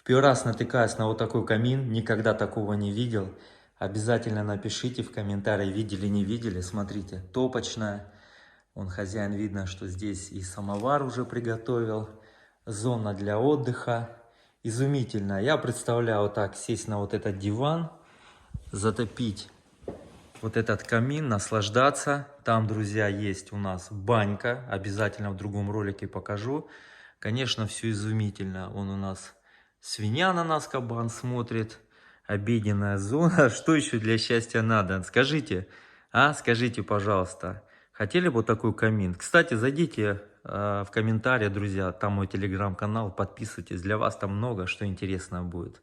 Первый раз натыкаюсь на вот такой камин, никогда такого не видел. Обязательно напишите в комментарии, видели, не видели. Смотрите, топочная. Он хозяин, видно, что здесь и самовар уже приготовил. Зона для отдыха. Изумительно. Я представляю вот так, сесть на вот этот диван, затопить вот этот камин, наслаждаться. Там, друзья, есть у нас банька. Обязательно в другом ролике покажу. Конечно, все изумительно. Он у нас свинья на нас, кабан смотрит. Обеденная зона. Что еще для счастья надо? Скажите, скажите, пожалуйста. Хотели бы вот такой камин? Кстати, зайдите в комментарии, друзья. Там мой телеграм-канал. Подписывайтесь. Для вас там много что интересного будет.